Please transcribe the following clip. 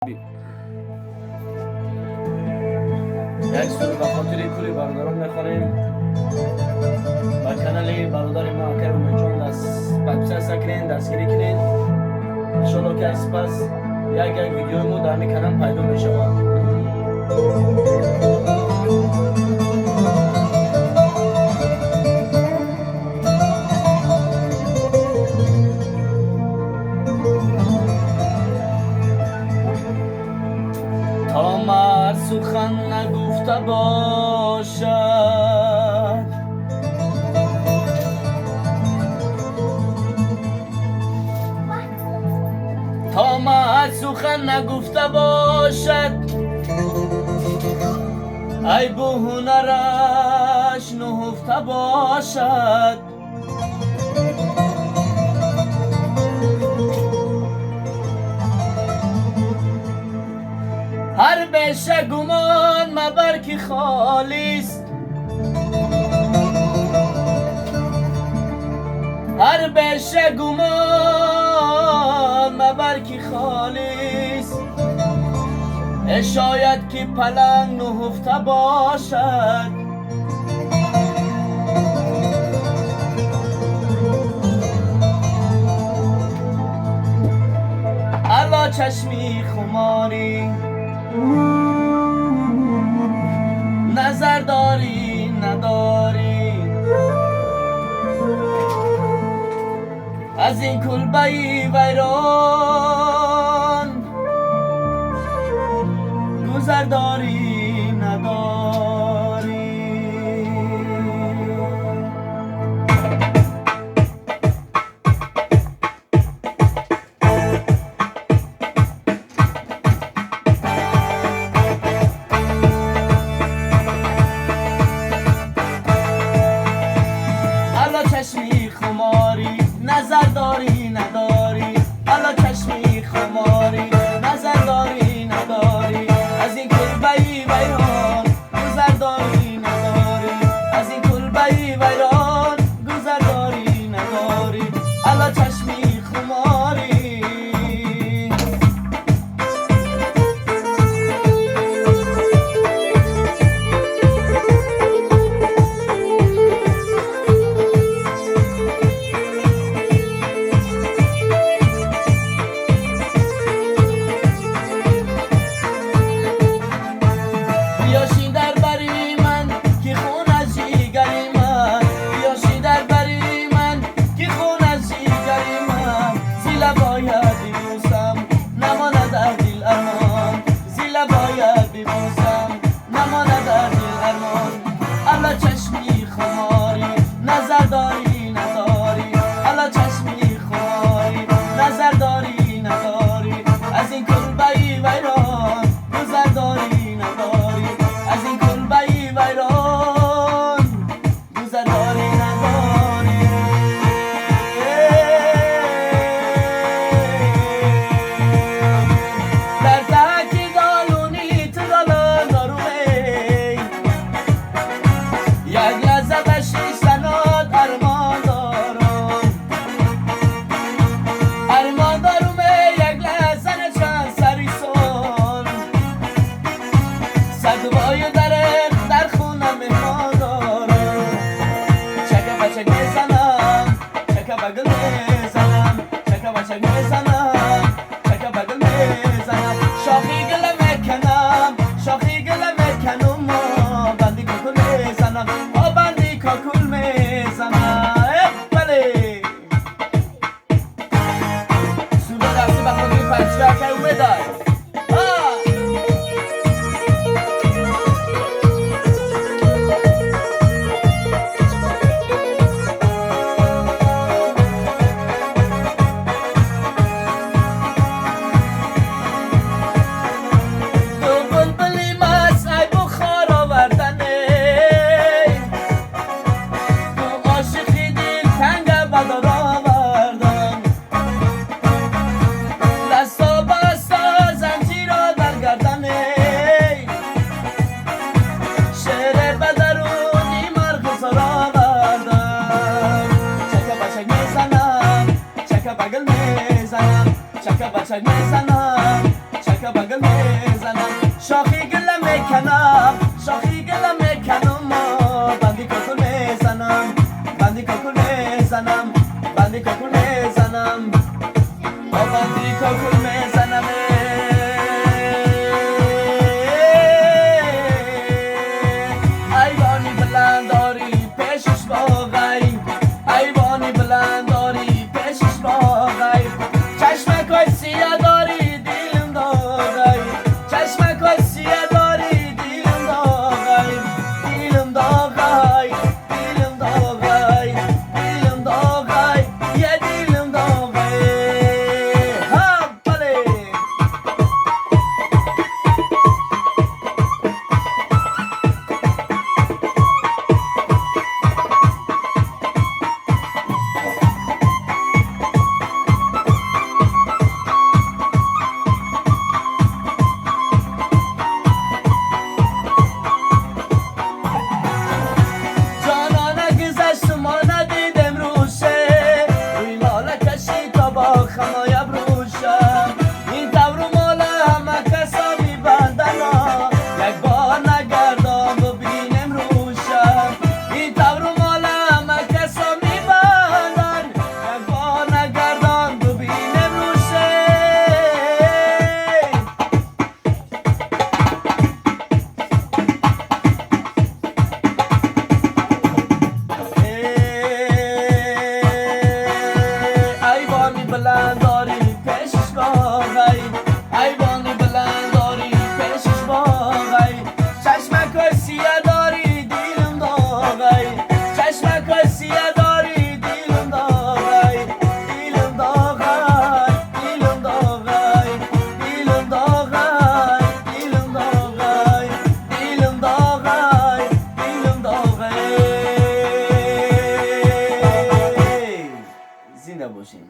یک سور به خاطر کوری برادران میخوریم با کانال برادر ما کرم جان دست سکرین دستگیری کنین انشالله که از پس یک ویدیو مو در می کانال پیدا می شود. تا مرد سخن نگفته باشد تا مرد سخن نگفته باشد ای به هنرش نهفته باشد هر بشه گمان مبر که خالیست هر بشه گمان مبر که خالیست شاید که پلنگ نهفته باشد الا چشمی خماری نظر داری نداری از این کلبه ویران گذر داری نداری چشمی خماری نظر داری نداری الا چشمی خماری نظر داری نداری از این کلبه ویران گذر داری نداری از این کلبه ویران گذر داری نداری الا چشمی خماری الا چشمی خماری نظر داری نداری الا چشمی خماری نظر داری نداری از این کلبه ویران گذر داری نداری از این کلبه ویران گذر داری نداری در تکی دالونی تو دالان دارومه یک لحظه بشی سنات ارمان دارم یک لحظه نشان سریسون صدوای در خونه مهمان دارم چکه بچک میزنم چکه بگل میزنم چکه بچک میزنم چکه بگل میزنم شاخی گل میکنم شاخی گل میکنم بندی ککل میزنم بندی ککل میزنم بله سوله دستی بخون این پنچه که اومه دار چکه بچک میزنم چکه یا بغل میزنم شاخی گلم میکنم شاخی گلم میکنم بندی کاکل میزنم بندی کاکل میزنم بندی کاکل میزنم بندی کاکل میزنم ایوانی بلند داری پیشش باقی ایوانی بلند داری پیشش باقی چشمکای سیاه داری دیلم داغی چشمکای سیاه داری دیلم داغی دیلم داغی دیلم داغی دیلم داغی یه دیلم داغی ها بله بلند داری پیشش باقی ایوانی بلند داری پیشش باقی چشمکای سیاه داری دیلم داغی چشمکای سیاه داری دیلم داغی دیلم داغی دیلم داغی دیلم داغی دیلم داغی دیلم داغی دیلم داغی زنده باشین